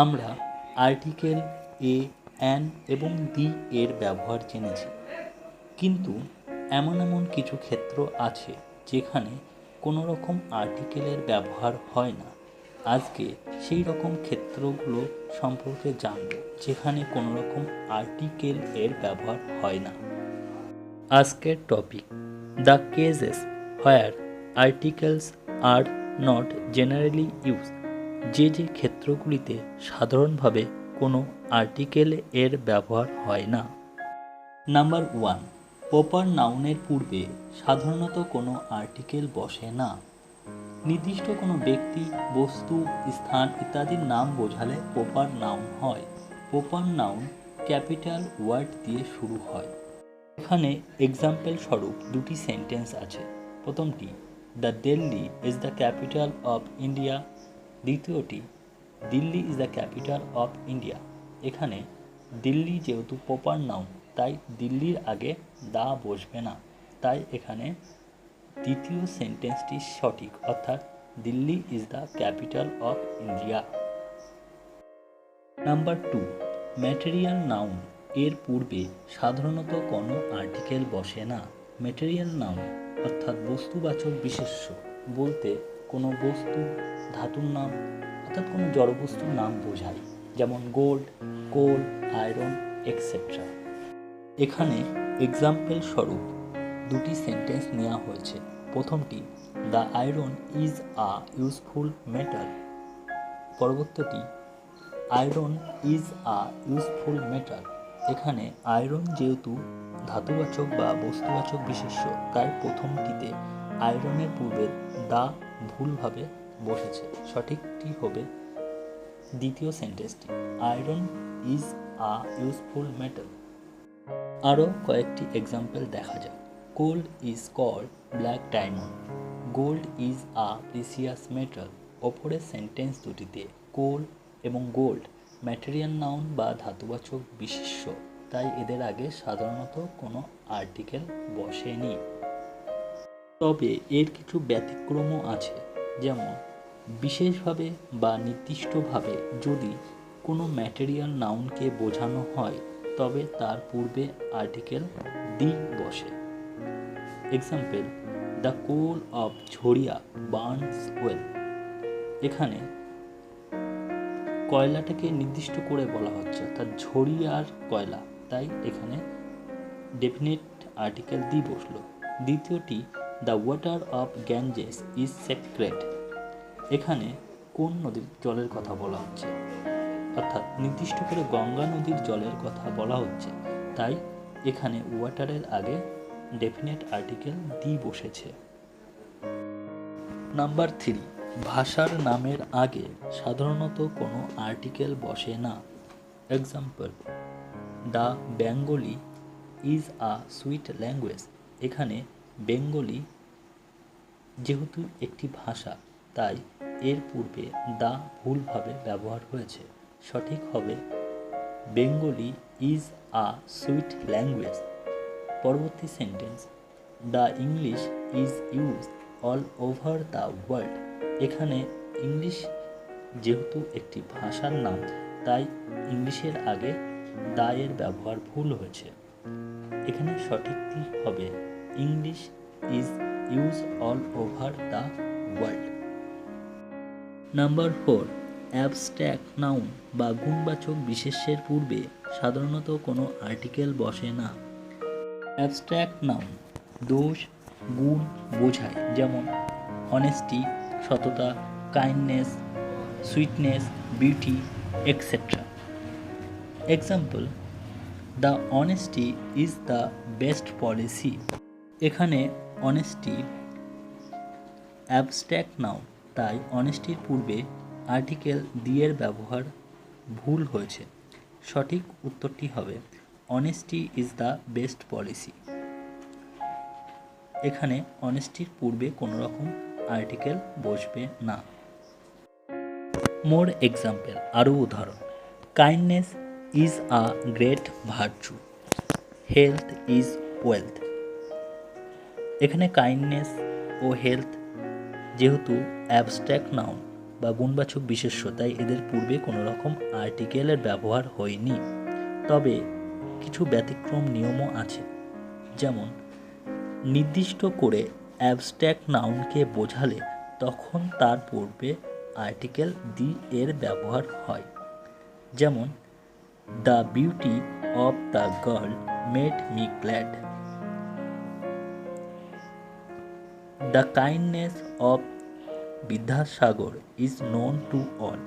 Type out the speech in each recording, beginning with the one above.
আমরা article a, an এবং দি এর ব্যবহার জেনেছি, কিন্তু এমন এমন কিছু ক্ষেত্র আছে যেখানে কোনো রকম আর্টিকেলের ব্যবহার হয় না। আজকে সেই রকম ক্ষেত্রগুলো সম্পর্কে জানব যেখানে কোনো রকম আর্টিকেল এর ব্যবহার হয় না। আজকের topic the cases where articles are not generally use. যে যে ক্ষেত্রগুলিতে সাধারণভাবে কোনো আর্টিকেল এর ব্যবহার হয় না। নাম্বার 1, প্রপার নাউনের পূর্বে সাধারণত কোনো আর্টিকেল বসে না। নির্দিষ্ট কোনো ব্যক্তি, বস্তু, স্থান ইত্যাদির নাম বোঝালে প্রপার নাউন হয়। প্রপার নাউন ক্যাপিটাল ওয়ার্ড দিয়ে শুরু হয়। এখানে এক্সাম্পল স্বরূপ দুটি সেন্টেন্স আছে। প্রথমটি, the Delhi is the capital of India. দ্বিতীয়টি, Delhi is the capital of India. এখানে দিল্লি যেহেতু প্রপার নাউন, তাই দিল্লির আগে দা বসবে না, তাই এখানে দ্বিতীয় সেন্টেন্সটি সঠিক, অর্থাৎ Delhi is the capital of India. Number 2, material noun এর পূর্বে সাধারণত কোনো আর্টিকেল বসে না। ম্যাটেরিয়াল নাউন অর্থাৎ বস্তুবাচক বিশেষ্য বলতে কোনো বস্তু, ধাতুর নাম অর্থাৎ কোনো জড়বস্তুর নাম বোঝায়, যেমন গোল্ড, কোল, আয়রন এক্সেট্রা। এখানে এক্সাম্পল স্বরূপ দুটি সেন্টেন্স নেওয়া হয়েছে। প্রথমটি, the iron is a useful metal. পরবর্তীটি, iron is a useful metal. এখানে আয়রন যেহেতু ধাতুবাচক বা বস্তুবাচক বিশেষ্য, তাই প্রথমটিতে আয়রনের পূর্বে দা ভুলভাবে বসেছে। সঠিকটি হবে দ্বিতীয় সেন্টেন্সটি, iron is a useful metal. আরও কয়েকটি এক্সাম্পল দেখা যাক। Gold is called black diamond. Gold is a precious metal. ওপরের সেন্টেন্স দুটিতে কোল এবং গোল্ড ম্যাটেরিয়াল নাউন বা ধাতুবাচক বিশেষ্য, তাই এদের আগে সাধারণত কোনো আর্টিকেল বসেনি। তবে এর কিছু ব্যতিক্রমও আছে, যেমন বিশেষভাবে বা নির্দিষ্টভাবে যদি কোনো ম্যাটেরিয়াল নাউনকে বোঝানো হয় তবে তার পূর্বে আর্টিকেল দি বসে। Example, the coal of Jharia burns well. এখানে কয়লাটাকে নির্দিষ্ট করে বলা হচ্ছে, অর্থাৎ ঝরিয়ার কয়লা, তাই এখানে ডেফিনিট আর্টিকেল দি বসলো। দ্বিতীয়টি, the water of Ganges is sacred. এখানে কোন নদীর জলের কথা বলা হচ্ছে, অর্থাৎ নির্দিষ্ট করে গঙ্গা নদীর জলের কথা বলা হচ্ছে, তাই এখানে ওয়াটারের আগে ডেফিনিট আর্টিকেল দি বসেছে। নাম্বার 3, ভাষার নামের আগে সাধারণত কোনো আর্টিকেল বসে না। Example, the Bengali is a sweet language. এখানে বেঙ্গলি যেহেতু একটি ভাষা, তাই এর পূর্বে দা ভুলভাবে ব্যবহার হয়েছে। সঠিক হবে Bengali is a sweet language. পরবর্তী sentence, the English is use all over the world. এখানে ইংলিশ যেহেতু একটি ভাষার নাম, তাই ইংলিশের আগে দা এর ব্যবহার ভুল হয়েছে। এখানে সঠিকটি হবে English is use all over the world. Number 4, abstract noun বা গুণবাচক বিশেষ্যের পূর্বে সাধারণত কোনো আর্টিকেল বসে না। অ্যাবস্ট্র্যাক্ট নাউন দোষ, গুণ বোঝায়, যেমন অনেস্টি, সততা, kindness, sweetness, beauty etcetera. Example, the honesty is the best policy. এখানে অনেস্টি অ্যাবস্ট্র্যাক্ট নাউন, তাই অনেস্টির পূর্বে আর্টিকেল দিয়ের ব্যবহার ভুল হয়েছে। সঠিক উত্তরটি হবে honesty is the best policy. এখানে অনেস্টির পূর্বে কোনো রকম আর্টিকেল বসবে না। মোর এক্সাম্পল, আরও উদাহরণ, kindness is a great virtue. Health is wealth. এখানে কাইন্ডনেস ও হেলথ যেহেতু অ্যাবস্ট্র্যাক্ট নাউন বা গুণবাচক বিশেষ্য, তাই এদের পূর্বে কোনো রকম আর্টিকেলের ব্যবহার হয়নি। তবে কিছু ব্যতিক্রম নিয়মও আছে, যেমন নির্দিষ্ট করে অ্যাবস্ট্র্যাক্ট নাউনকে বোঝালে তখন তার পূর্বে আর্টিকেল দি এর ব্যবহার হয়। যেমন the beauty of the girl made me glad, the kindness of Vidyasagar is known to all.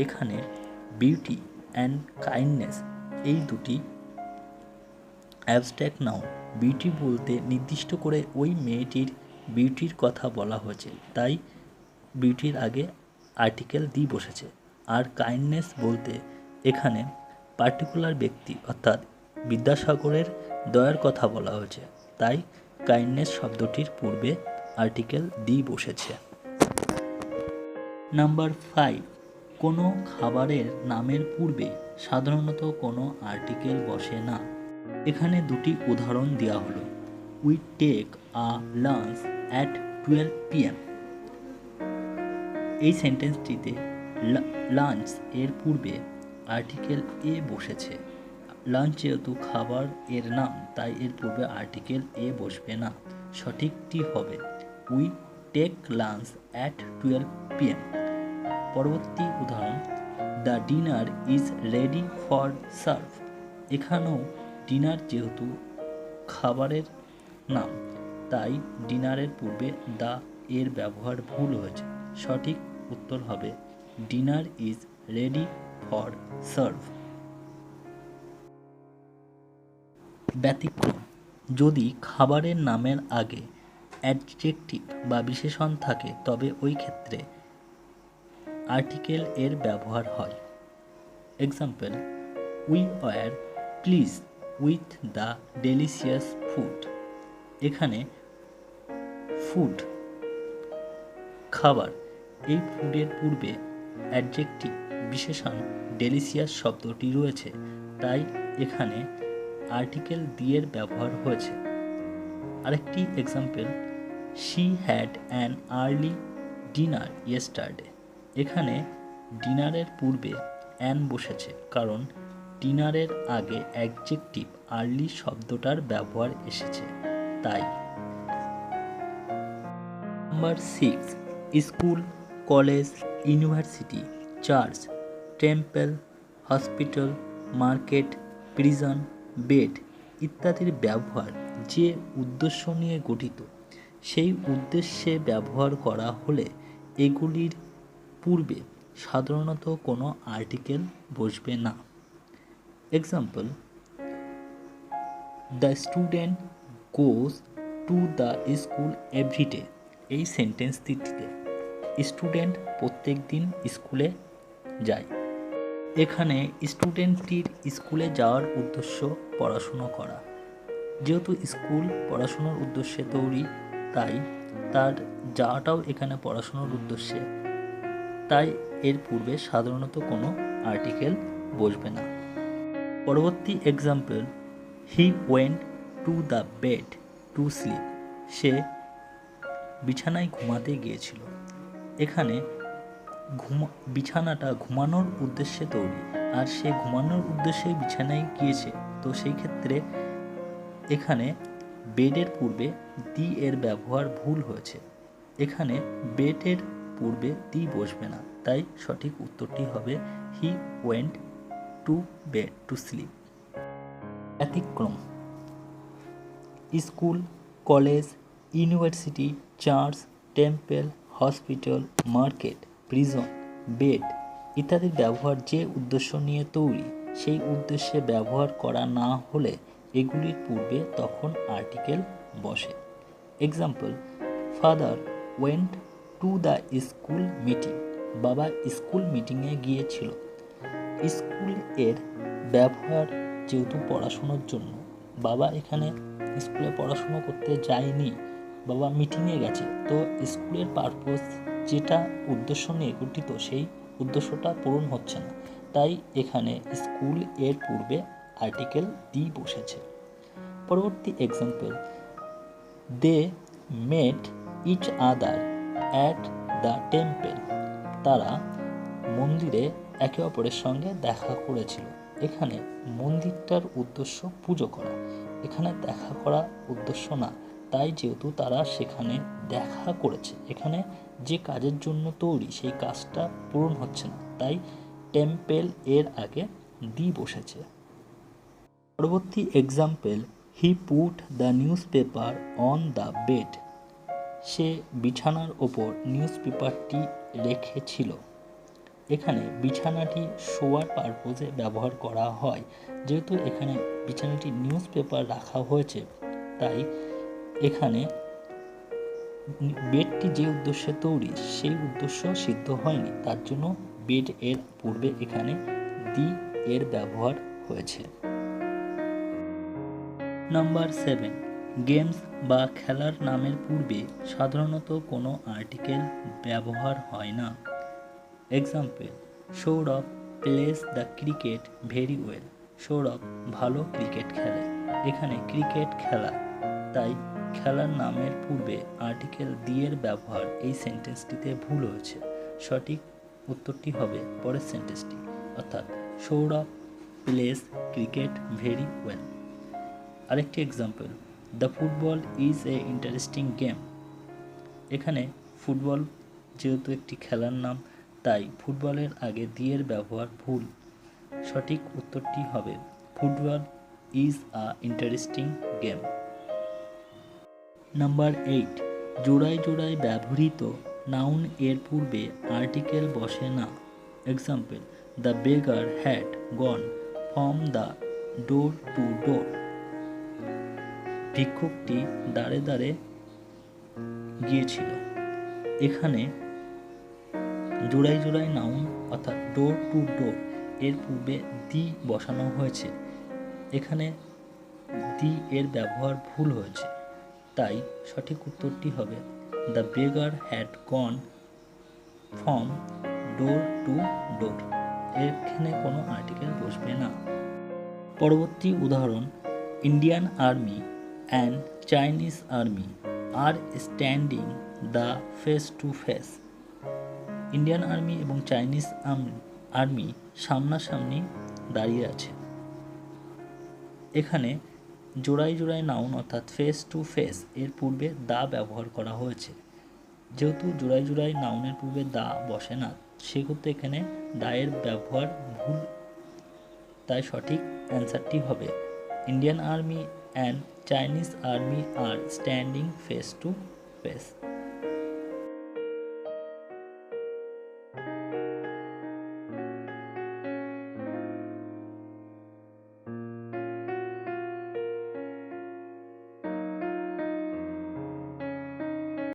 এখানে বিউটি অ্যান্ড কাইন্ডনেস এই দুটি অ্যাবস্ট্র্যাক্ট নাউন। বিউটি বলতে নির্দিষ্ট করে ওই মেয়েটির বিউটির কথা বলা হয়েছে, তাই বিউটির আগে আর্টিকেল দি বসেছে। আর কাইন্ডনেস বলতে এখানে পার্টিকুলার ব্যক্তি অর্থাৎ বিদ্যাসাগরের দয়ার কথা বলা হয়েছে, তাই কাইন্ডনেস শব্দটির পূর্বে আর্টিকেল দি বসেছে। নাম্বার 5, কোনো খাবারের নামের পূর্বে সাধারণত কোনো আর্টিকেল বসে না। এখানে দুটি উদাহরণ দেওয়া হলো। We take a lunch at 12 PM। এই সেন্টেন্সটিতে লাঞ্চ এর পূর্বে আর্টিকেল এ বসেছে। লাঞ্চ যেহেতু খাবার এর নাম, তাই এর পূর্বে আর্টিকেল এ বসবে না। সঠিকটি হবে we take lunch at 12 PM। পরবর্তী উদাহরণ, the dinner is ready for serve. এখানেও ডিনার যেহেতু খাবারের নাম, তাই ডিনারের পূর্বে দ্য এর ব্যবহার ভুল হয়েছে। সঠিক উত্তর হবে dinner is ready for serve. ব্যতিক্রম, যদি খাবারের নামের আগে অ্যাডজেক্টিভ বা বিশেষণ থাকে তবে ওই ক্ষেত্রে আর্টিকেল এর ব্যবহার হয়। Example, we were please with the delicious food. এখানে ফুড খাবার, এই ফুডের পূর্বে অ্যাডজেক্টিভ বিশেষণ ডেলিশিয়াস শব্দটি রয়েছে, তাই এখানে আর্টিকেল দিয়ের ব্যবহার হয়েছে। আরেকটি example, she had an early dinner yesterday. এখানে ডিনারের পূর্বে অ্যান বসেছে, কারণ ডিনারের আগে অ্যাডজেক্টিভ আর্লি শব্দটার ব্যবহার এসেছে, তাই। Number 6, school, college, university, church, temple, hospital, market, prison, bed ইত্যাদির ব্যবহার যে উদ্দেশ্য নিয়ে গঠিত, সেই উদ্দেশ্যে ব্যবহার করা হলে এগুলির পূর্বে সাধারণত কোনো আর্টিকেল বসবে না। Example, the student goes to the school everyday. এই সেন্টেন্সটিতে স্টুডেন্ট প্রত্যেক দিন স্কুলে যায়। এখানে স্টুডেন্টটির স্কুলে যাওয়ার উদ্দেশ্য পড়াশুনো করা। যেহেতু স্কুল পড়াশুনোর উদ্দেশ্যে তৈরি, তাই তার যাওয়াটাও এখানে পড়াশুনোর উদ্দেশ্যে, তাই এর পূর্বে সাধারণত কোনো আর্টিকেল বসবে না। পরবর্তী example, he went to the bed to sleep. সে বিছানায় ঘুমাতে গিয়েছিল। এখানে বিছানাটা ঘুমানোর উদ্দেশ্যে তৈরি, আর সে ঘুমানোর উদ্দেশ্যে বিছানায় গিয়েছে, তো সেই ক্ষেত্রে এখানে বেডের পূর্বে দি এর ব্যবহার ভুল হয়েছে। এখানে বেডের পূর্বে দি বসবে না, তাই সঠিক উত্তরটি হবে he went to bed to sleep. ব্যতিক্রম, school, college, university, church, temple, hospital, market, prison, bed ইত্যাদির ব্যবহার যে উদ্দেশ্য নিয়ে তৈরি, সেই উদ্দেশ্যে ব্যবহার করা না হলে এগুলির পূর্বে তখন আর্টিকেল বসে। Example, father went to the school meeting. বাবা স্কুল মিটিংয়ে গিয়েছিল। স্কুল এর ব্যবহার যেহেতু পড়াশোনার জন্য, বাবা এখানে স্কুলে পড়াশুনো করতে যায়নি, বাবা মিটিংয়ে গেছে, তো স্কুলের পারপোজ যেটা উদ্দেশ্য নিয়ে গঠিত, সেই উদ্দেশ্যটা পূরণ হচ্ছে না, তাই এখানে স্কুল এর পূর্বে আর্টিকেল দি বসেছে। পরবর্তী example, they met each other at the temple. তারা মন্দিরে একে অপরের সঙ্গে দেখা করেছিল। এখানে মন্দিরটার উদ্দেশ্য পুজো করা, এখানে দেখা করা উদ্দেশ্য না। তাই যেহেতু তারা সেখানে দেখা করেছে, এখানে যে কাজের জন্য তৈরি সেই কাজটা পূরণ হচ্ছে না, তাই টেম্পেল এর আগে দি বসেছে। পরবর্তী example, he put the newspaper on the bed. সে বিছানার ওপর নিউজ পেপারটি রেখেছিল। এখানে বিছানাটি শোয়ার পারপোজে ব্যবহার করা হয়। যেহেতু এখানে বিছানাটি নিউজ পেপার রাখা হয়েছে, তাই এখানে বেডটি যে উদ্দেশ্যে তৈরি সেই উদ্দেশ্য সিদ্ধ হয়নি, তার জন্য বেড এর পূর্বে এখানে দি এর ব্যবহার হয়েছে। নাম্বার 7, গেমস বা খেলার নামের পূর্বে সাধারণত কোনো আর্টিকেল ব্যবহার হয় না। Example, Sourav place the cricket very well. Sourav ভালো ক্রিকেট খেলে। এখানে ক্রিকেট খেলা, তাই খেলার নামের পূর্বে আর্টিকেল দি এর ব্যবহার এই সেন্টেন্সটিতে ভুল হয়েছে। সঠিক উত্তরটি হবে পরের সেন্টেন্সটি, অর্থাৎ Sourav plays cricket very well. আরেকটি example, the football is a interesting game. এখানে ফুটবল যেহেতু একটি খেলার নাম, তাই ফুটবলের আগে দি এর ব্যবহার ভুল। সঠিক উত্তরটি হবে football is a interesting game. Number 8, জোড়ায় জোড়ায় ব্যবহৃত নাউন এর পূর্বে আর্টিকেল বসে না। Example, the beggar had gone from the door to door. ভিক্ষুকটি দাঁড়ে দাঁড়ে গিয়েছিল। এখানে জোড়ায় জোড়ায় নাউন অর্থাৎ ডোর টু ডোর এর পূর্বে দি বসানো হয়েছে। এখানে দি এর ব্যবহার ভুল হয়েছে, তাই সঠিক উত্তরটি হবে the beggar had gone from door to door. এখানে কোনো আর্টিকেল বসবে না। পরবর্তী উদাহরণ, Indian army and Chinese army are standing the face to face. Indian army এবং চাইনিজ আর্মি সামনাসামনি দাঁড়িয়ে আছে। এখানে জোড়ায় জোড়ায় নাউন অর্থাৎ ফেস টু ফেস এর পূর্বে দা ব্যবহার করা হয়েছে। যেহেতু জোড়ায় জোড়ায় নাউনের পূর্বে দা বসে না, সেক্ষেত্রে এখানে দা এর ব্যবহার ভুল, তাই সঠিক অ্যান্সারটি হবে Indian army and Chinese army are standing face to face.